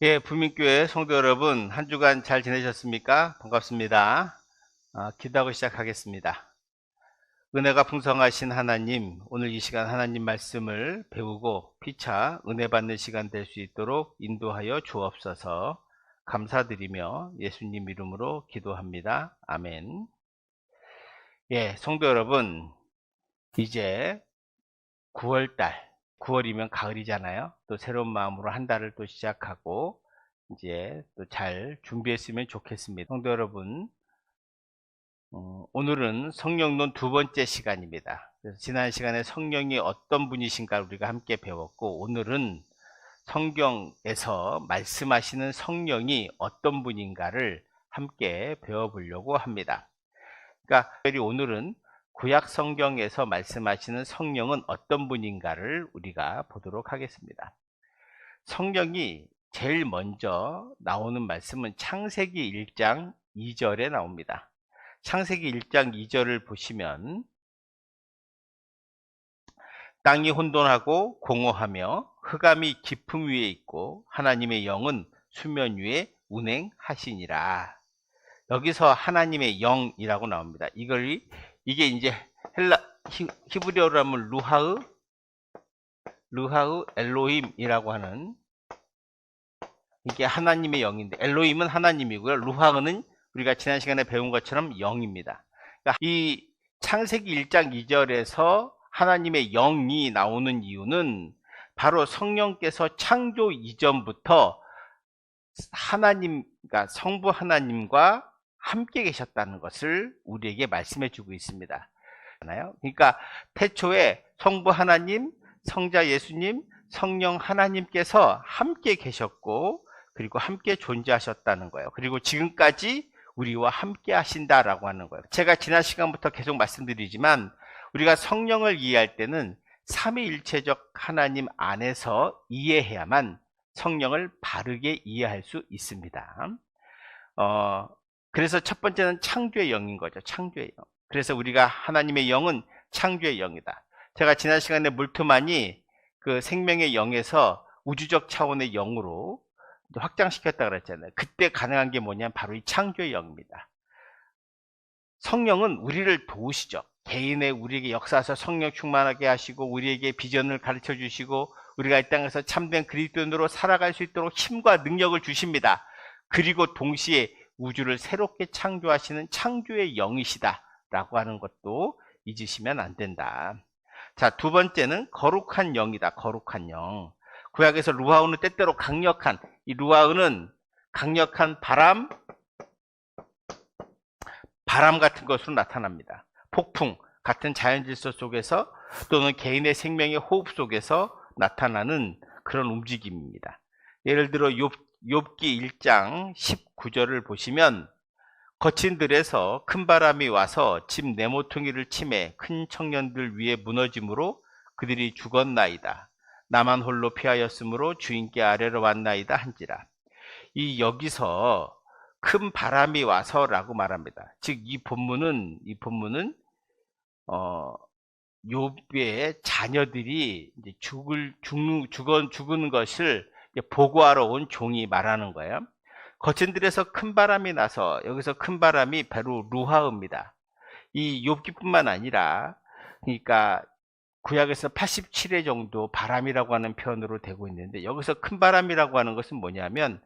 예, 부민교회 성도 여러분, 한 주간 잘 지내셨습니까? 반갑습니다. 기도하고 시작하겠습니다. 은혜가 풍성하신 하나님, 오늘 이 시간 하나님 말씀을 배우고 피차 은혜 받는 시간 될 수 있도록 인도하여 주옵소서. 감사드리며 예수님 이름으로 기도합니다. 아멘. 예, 성도 여러분, 이제 9월달, 9월이면 가을이잖아요. 또 새로운 마음으로 한 달을 또 시작하고 이제 또 잘 준비했으면 좋겠습니다. 성도 여러분, 오늘은 성령론 두 번째 시간입니다. 그래서 지난 시간에 성령이 어떤 분이신가 우리가 함께 배웠고, 오늘은 성경에서 말씀하시는 성령이 어떤 분인가를 함께 배워보려고 합니다. 그러니까 특별히 오늘은 구약 성경에서 말씀하시는 성령은 어떤 분인가를 우리가 보도록 하겠습니다. 성령이 제일 먼저 나오는 말씀은 창세기 1장 2절에 나옵니다. 창세기 1장 2절을 보시면 땅이 혼돈하고 공허하며 흑암이 깊음 위에 있고 하나님의 영은 수면 위에 운행하시니라. 여기서 하나님의 영이라고 나옵니다. 이게 이제 히브리어로 하면 루하흐 엘로힘이라고 하는, 이게 하나님의 영인데, 엘로힘은 하나님이고요. 루하흐는 우리가 지난 시간에 배운 것처럼 영입니다. 그러니까 이 창세기 1장 2절에서 하나님의 영이 나오는 이유는 바로 성령께서 창조 이전부터 그러니까 성부 하나님과 함께 계셨다는 것을 우리에게 말씀해 주고 있습니다. 그러니까 태초에 성부 하나님, 성자 예수님, 성령 하나님께서 함께 계셨고, 그리고 함께 존재하셨다는 거예요. 그리고 지금까지 우리와 함께 하신다라고 하는 거예요. 제가 지난 시간부터 계속 말씀드리지만, 우리가 성령을 이해할 때는 삼위일체적 하나님 안에서 이해해야만 성령을 바르게 이해할 수 있습니다. 그래서 첫 번째는 창조의 영인 거죠. 창조의 영. 그래서 우리가 하나님의 영은 창조의 영이다. 제가 지난 시간에 물트만이 그 생명의 영에서 우주적 차원의 영으로 확장시켰다 그랬잖아요. 그때 가능한 게 뭐냐면 바로 이 창조의 영입니다. 성령은 우리를 도우시죠. 개인의 우리에게 역사하셔서 성령 충만하게 하시고, 우리에게 비전을 가르쳐 주시고, 우리가 이 땅에서 참된 그리스도인으로 살아갈 수 있도록 힘과 능력을 주십니다. 그리고 동시에 우주를 새롭게 창조하시는 창조의 영이시다 라고 하는 것도 잊으시면 안 된다. 자, 두 번째는 거룩한 영이다. 거룩한 영. 구약에서 루하우는 때때로 강력한, 이 루하우는 강력한 바람 같은 것으로 나타납니다. 폭풍 같은 자연질서 속에서, 또는 개인의 생명의 호흡 속에서 나타나는 그런 움직임입니다. 예를 들어 욥기 1장 19절을 보시면, 거친 들에서 큰 바람이 와서 집 네모퉁이를 치매 큰 청년들 위에 무너짐으로 그들이 죽었나이다. 나만 홀로 피하였으므로 주인께 아래로 왔나이다 한지라. 이 여기서 큰 바람이 와서라고 말합니다. 즉 이 본문은 욥의 자녀들이 이제 죽은 것을 보고하러 온 종이 말하는 거예요. 거친 들에서 큰 바람이 나서, 여기서 큰 바람이 바로 루하흐입니다. 이 욥기뿐만 아니라, 그러니까 구약에서 87회 정도 바람이라고 하는 표현으로 되고 있는데, 여기서 큰 바람이라고 하는 것은 뭐냐면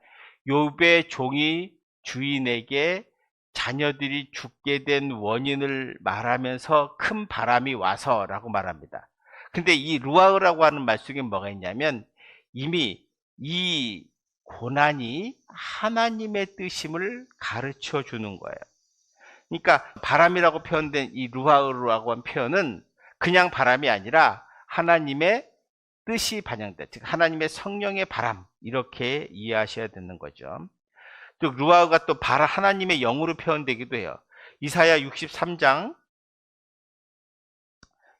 욥의 종이 주인에게 자녀들이 죽게 된 원인을 말하면서 큰 바람이 와서라고 말합니다. 근데 이 루아흐라고 하는 말 속에 뭐가 있냐면, 이미 이 고난이 하나님의 뜻임을 가르쳐 주는 거예요. 그러니까 바람이라고 표현된 이 루아흐라고 한 표현은 그냥 바람이 아니라 하나님의 뜻이 반영된, 즉 하나님의 성령의 바람, 이렇게 이해하셔야 되는 거죠. 또 루아흐가 또 하나님의 영으로 표현되기도 해요. 이사야 63장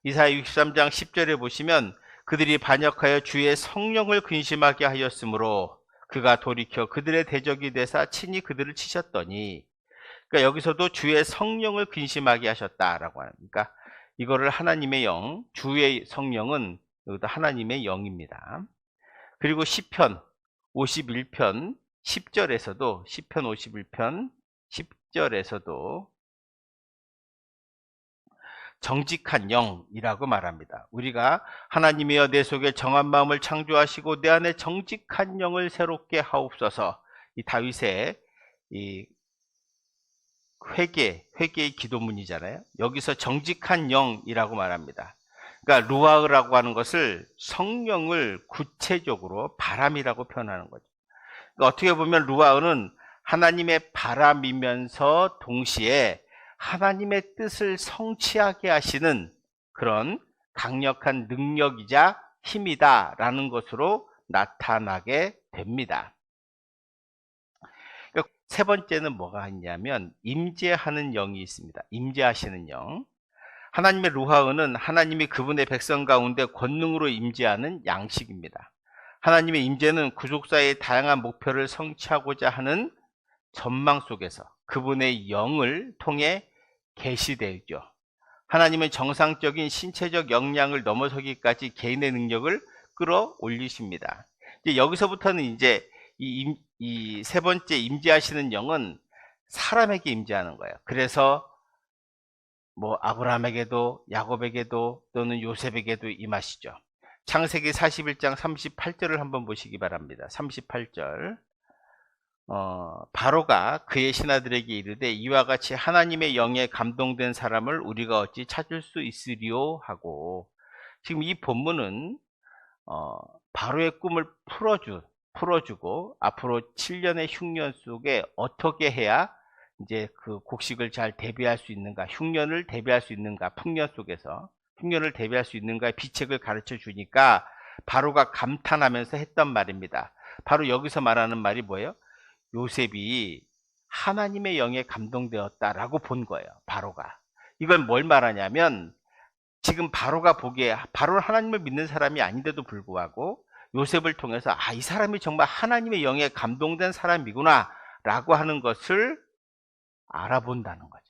10절에 보시면, 그들이 반역하여 주의 성령을 근심하게 하였으므로 그가 돌이켜 그들의 대적이 되사 친히 그들을 치셨더니, 그러니까 여기서도 주의 성령을 근심하게 하셨다라고 하니까, 이거를 하나님의 영, 주의 성령은 여기도 하나님의 영입니다. 그리고 시편 51편 10절에서도 시편 51편 10절에서도 정직한 영이라고 말합니다. 우리가 하나님이여 내 속에 정한 마음을 창조하시고 내 안에 정직한 영을 새롭게 하옵소서. 이 다윗의 이 회개의 기도문이잖아요. 여기서 정직한 영이라고 말합니다. 그러니까 루아흐라고 하는 것을 성령을 구체적으로 바람이라고 표현하는 거죠. 그러니까 어떻게 보면 루아흐는 하나님의 바람이면서 동시에 하나님의 뜻을 성취하게 하시는 그런 강력한 능력이자 힘이다라는 것으로 나타나게 됩니다. 그러니까 세 번째는 뭐가 있냐면 임재하는 영이 있습니다. 임재하시는 영. 하나님의 루아흐는 하나님이 그분의 백성 가운데 권능으로 임재하는 양식입니다. 하나님의 임재는 구속사의 다양한 목표를 성취하고자 하는 전망 속에서 그분의 영을 통해 계시되죠. 하나님은 정상적인 신체적 역량을 넘어서기까지 개인의 능력을 끌어올리십니다. 이제 여기서부터는 이제 이 세 번째 임재하시는 영은 사람에게 임재하는 거예요. 그래서 뭐 아브라함에게도 야곱에게도 또는 요셉에게도 임하시죠. 창세기 41장 38절을 한번 보시기 바랍니다. 38절. 바로가 그의 신하들에게 이르되 이와 같이 하나님의 영에 감동된 사람을 우리가 어찌 찾을 수 있으리요 하고, 지금 이 본문은 바로의 꿈을 풀어주고 앞으로 7년의 흉년 속에 어떻게 해야 이제 그 곡식을 잘 대비할 수 있는가, 흉년을 대비할 수 있는가, 풍년 속에서 흉년을 대비할 수 있는가의 비책을 가르쳐 주니까 바로가 감탄하면서 했던 말입니다. 바로 여기서 말하는 말이 뭐예요? 요셉이 하나님의 영에 감동되었다라고 본 거예요. 바로가. 이건 뭘 말하냐면 지금 바로가 보기에 바로는 하나님을 믿는 사람이 아닌데도 불구하고 요셉을 통해서 이 사람이 정말 하나님의 영에 감동된 사람이구나 라고 하는 것을 알아본다는 거죠.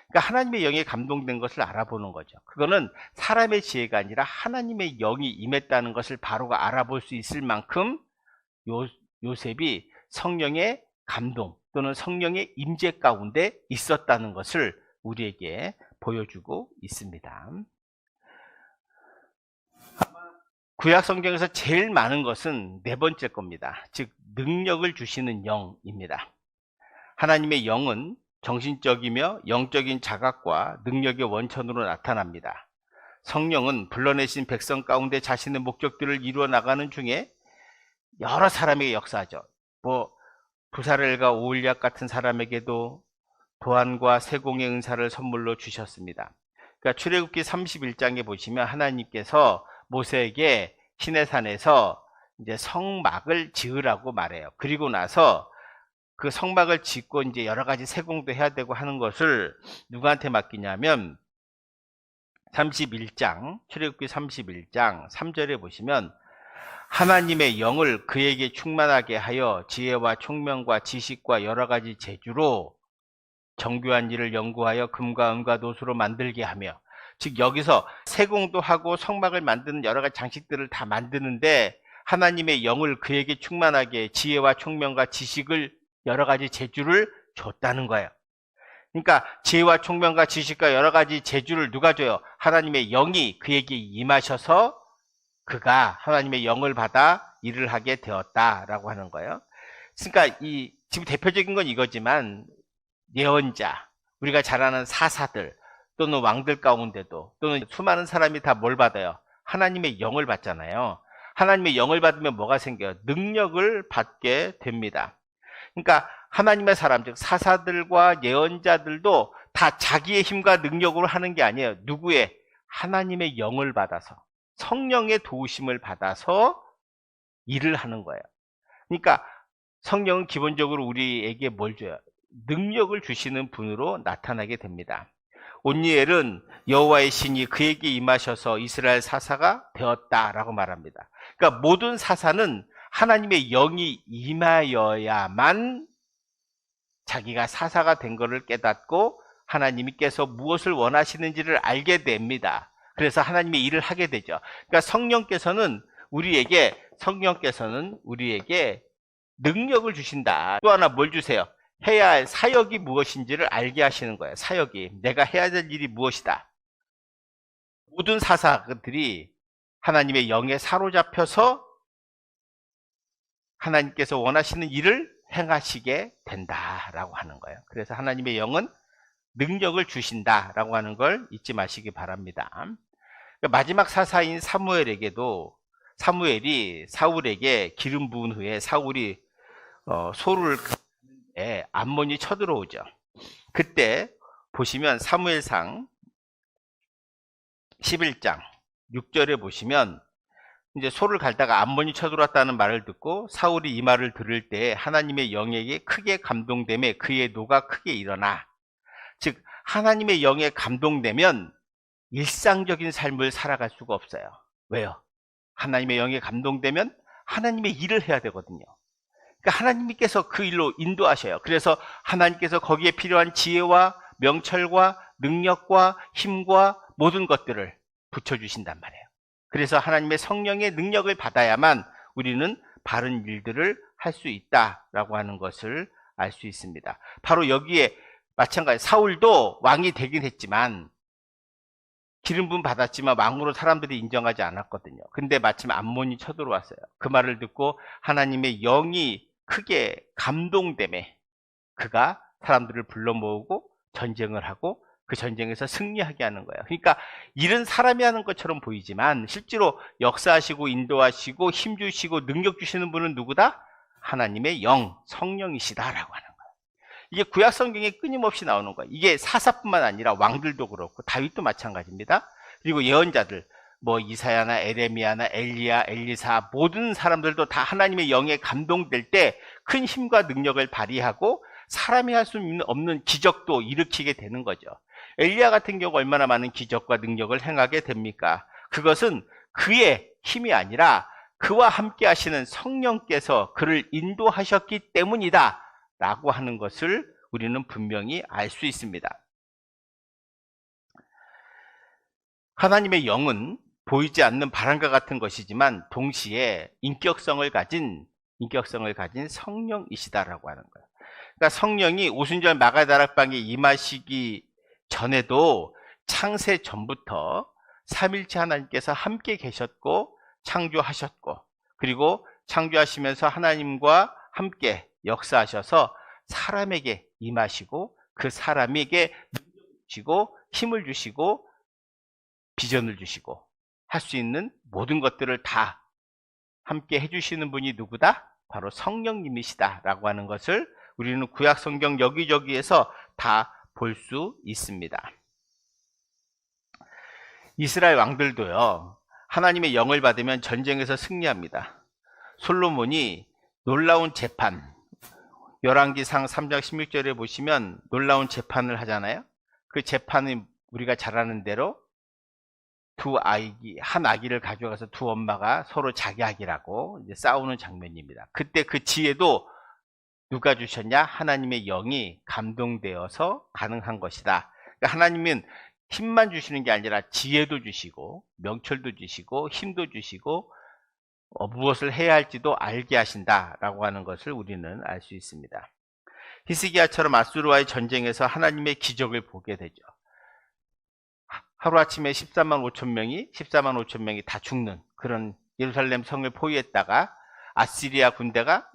그러니까 하나님의 영에 감동된 것을 알아보는 거죠. 그거는 사람의 지혜가 아니라 하나님의 영이 임했다는 것을 바로가 알아볼 수 있을 만큼 요셉이 성령의 감동 또는 성령의 임재 가운데 있었다는 것을 우리에게 보여주고 있습니다. 구약 성경에서 제일 많은 것은 네 번째 겁니다. 즉 능력을 주시는 영입니다. 하나님의 영은 정신적이며 영적인 자각과 능력의 원천으로 나타납니다. 성령은 불러내신 백성 가운데 자신의 목적들을 이루어 나가는 중에 여러 사람에게 역사하죠. 부사렐과 오홀리압 같은 사람에게도 도안과 세공의 은사를 선물로 주셨습니다. 그러니까 출애굽기 31장에 보시면 하나님께서 모세에게 시내산에서 이제 성막을 지으라고 말해요. 그리고 나서 그 성막을 짓고 이제 여러 가지 세공도 해야 되고 하는 것을 누구한테 맡기냐면 31장, 출애굽기 31장 3절에 보시면 하나님의 영을 그에게 충만하게 하여 지혜와 총명과 지식과 여러 가지 재주로 정교한 일을 연구하여 금과 은과 노수로 만들게 하며, 즉 여기서 세공도 하고 성막을 만드는 여러 가지 장식들을 다 만드는데 하나님의 영을 그에게 충만하게 지혜와 총명과 지식을 여러 가지 재주를 줬다는 거예요. 그러니까 지혜와 총명과 지식과 여러 가지 재주를 누가 줘요? 하나님의 영이 그에게 임하셔서 그가 하나님의 영을 받아 일을 하게 되었다라고 하는 거예요. 그러니까 지금 대표적인 건 이거지만 예언자, 우리가 잘 아는 사사들 또는 왕들 가운데도 또는 수많은 사람이 다 뭘 받아요? 하나님의 영을 받잖아요. 하나님의 영을 받으면 뭐가 생겨요? 능력을 받게 됩니다. 그러니까 하나님의 사람, 즉 사사들과 예언자들도 다 자기의 힘과 능력으로 하는 게 아니에요. 누구의? 하나님의 영을 받아서, 성령의 도우심을 받아서 일을 하는 거예요. 그러니까 성령은 기본적으로 우리에게 뭘 줘요? 능력을 주시는 분으로 나타나게 됩니다. 온니엘은 여호와의 신이 그에게 임하셔서 이스라엘 사사가 되었다라고 말합니다. 그러니까 모든 사사는 하나님의 영이 임하여야만 자기가 사사가 된 것을 깨닫고 하나님께서 무엇을 원하시는지를 알게 됩니다. 그래서 하나님의 일을 하게 되죠. 그러니까 성령께서는 우리에게 능력을 주신다. 또 하나 뭘 주세요? 해야 할 사역이 무엇인지를 알게 하시는 거예요. 사역이. 내가 해야 될 일이 무엇이다. 모든 사사들이 하나님의 영에 사로잡혀서 하나님께서 원하시는 일을 행하시게 된다라고 하는 거예요. 그래서 하나님의 영은 능력을 주신다라고 하는 걸 잊지 마시기 바랍니다. 마지막 사사인 사무엘이 사울에게 기름 부은 후에 사울이 소를 암몬이 쳐들어오죠. 그때 보시면 사무엘상 11장 6절에 보시면 이제 소를 갈다가 암몬이 쳐들어왔다는 말을 듣고 사울이 이 말을 들을 때 하나님의 영에게 크게 감동되매 그의 노가 크게 일어나. 즉 하나님의 영에 감동되면 일상적인 삶을 살아갈 수가 없어요. 왜요? 하나님의 영에 감동되면 하나님의 일을 해야 되거든요. 그러니까 하나님께서 그 일로 인도하셔요. 그래서 하나님께서 거기에 필요한 지혜와 명철과 능력과 힘과 모든 것들을 붙여주신단 말이에요. 그래서 하나님의 성령의 능력을 받아야만 우리는 바른 일들을 할 수 있다라고 하는 것을 알 수 있습니다. 바로 여기에 마찬가지 사울도 왕이 되긴 했지만 기름 부음 받았지만 왕으로 사람들이 인정하지 않았거든요. 근데 마침 암몬이 쳐들어왔어요. 그 말을 듣고 하나님의 영이 크게 감동되매 그가 사람들을 불러 모으고 전쟁을 하고 그 전쟁에서 승리하게 하는 거예요. 그러니까 일은 사람이 하는 것처럼 보이지만 실제로 역사하시고 인도하시고 힘주시고 능력 주시는 분은 누구다? 하나님의 영, 성령이시다라고 하는 거예요. 이게 구약 성경에 끊임없이 나오는 거예요. 이게 사사뿐만 아니라 왕들도 그렇고 다윗도 마찬가지입니다. 그리고 예언자들 뭐 이사야나 에레미야나 엘리야, 엘리사 모든 사람들도 다 하나님의 영에 감동될 때 큰 힘과 능력을 발휘하고 사람이 할 수 없는 기적도 일으키게 되는 거죠. 엘리야 같은 경우 얼마나 많은 기적과 능력을 행하게 됩니까? 그것은 그의 힘이 아니라 그와 함께 하시는 성령께서 그를 인도하셨기 때문이다 라고 하는 것을 우리는 분명히 알 수 있습니다. 하나님의 영은 보이지 않는 바람과 같은 것이지만 동시에 인격성을 가진 성령이시다라고 하는 거예요. 그러니까 성령이 오순절 마가다락방에 임하시기 전에도 창세 전부터 삼일체 하나님께서 함께 계셨고 창조하셨고 그리고 창조하시면서 하나님과 함께 역사하셔서 사람에게 임하시고 그 사람에게 능력을 주시고 힘을 주시고 비전을 주시고 할 수 있는 모든 것들을 다 함께 해주시는 분이 누구다? 바로 성령님이시다라고 하는 것을 우리는 구약 성경 여기저기에서 다 볼 수 있습니다. 이스라엘 왕들도요, 하나님의 영을 받으면 전쟁에서 승리합니다. 솔로몬이 놀라운 재판, 열왕기상 3장 16절에 보시면 놀라운 재판을 하잖아요. 그 재판은 우리가 잘 아는 대로 한 아기를 가져가서 두 엄마가 서로 자기 아기라고 이제 싸우는 장면입니다. 그때 그 지혜도 누가 주셨냐? 하나님의 영이 감동되어서 가능한 것이다. 그러니까 하나님은 힘만 주시는 게 아니라 지혜도 주시고 명철도 주시고 힘도 주시고 무엇을 해야 할지도 알게 하신다라고 하는 것을 우리는 알 수 있습니다. 히스기야처럼 아수르와의 전쟁에서 하나님의 기적을 보게 되죠. 하루아침에 14만 5천 명이 다 죽는 그런 예루살렘 성을 포위했다가 아시리아 군대가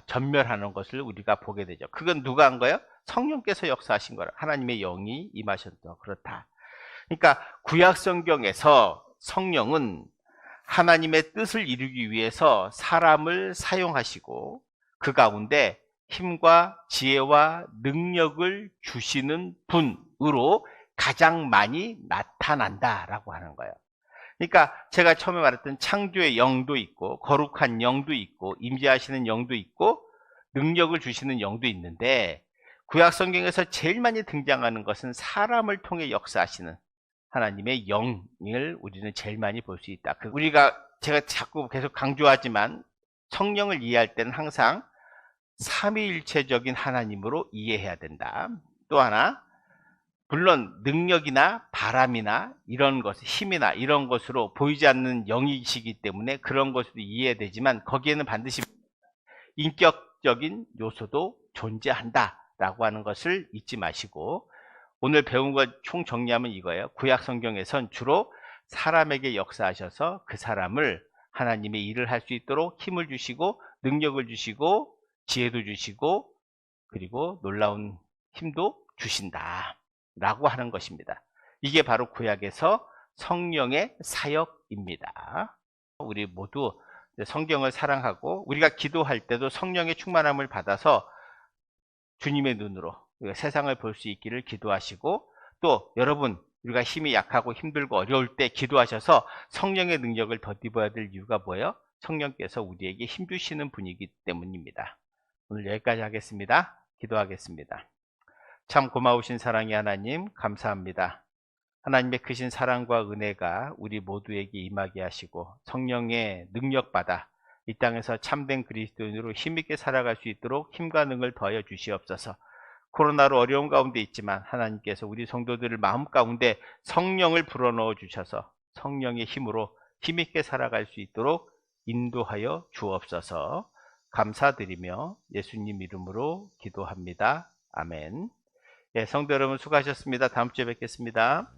전멸하는 것을 우리가 보게 되죠. 그건 누가 한 거예요? 성령께서 역사하신 거라. 하나님의 영이 임하셨다. 그렇다. 그러니까 구약 성경에서 성령은 하나님의 뜻을 이루기 위해서 사람을 사용하시고 그 가운데 힘과 지혜와 능력을 주시는 분으로 가장 많이 나타난다라고 하는 거예요. 그러니까 제가 처음에 말했던 창조의 영도 있고 거룩한 영도 있고 임재하시는 영도 있고 능력을 주시는 영도 있는데 구약 성경에서 제일 많이 등장하는 것은 사람을 통해 역사하시는 하나님의 영을 우리는 제일 많이 볼 수 있다. 제가 자꾸 계속 강조하지만 성령을 이해할 때는 항상 삼위일체적인 하나님으로 이해해야 된다. 또 하나, 물론 능력이나 바람이나 이런 것, 힘이나 이런 것으로 보이지 않는 영이시기 때문에 그런 것으로 이해되지만 거기에는 반드시 인격 영적인 요소도 존재한다라고 하는 것을 잊지 마시고, 오늘 배운 것 총 정리하면 이거예요. 구약 성경에선 주로 사람에게 역사하셔서 그 사람을 하나님의 일을 할 수 있도록 힘을 주시고 능력을 주시고 지혜도 주시고 그리고 놀라운 힘도 주신다 라고 하는 것입니다. 이게 바로 구약에서 성령의 사역입니다. 우리 모두 성경을 사랑하고 우리가 기도할 때도 성령의 충만함을 받아서 주님의 눈으로 세상을 볼 수 있기를 기도하시고, 또 여러분 우리가 힘이 약하고 힘들고 어려울 때 기도하셔서 성령의 능력을 덧입어야 될 이유가 뭐예요? 성령께서 우리에게 힘 주시는 분이기 때문입니다. 오늘 여기까지 하겠습니다. 기도하겠습니다. 참 고마우신 사랑의 하나님, 감사합니다. 하나님의 크신 사랑과 은혜가 우리 모두에게 임하게 하시고 성령의 능력받아 이 땅에서 참된 그리스도인으로 힘있게 살아갈 수 있도록 힘과 능을 더하여 주시옵소서. 코로나로 어려운 가운데 있지만 하나님께서 우리 성도들을 마음 가운데 성령을 불어넣어 주셔서 성령의 힘으로 힘있게 살아갈 수 있도록 인도하여 주옵소서. 감사드리며 예수님 이름으로 기도합니다. 아멘. 예, 성도 여러분 수고하셨습니다. 다음 주에 뵙겠습니다.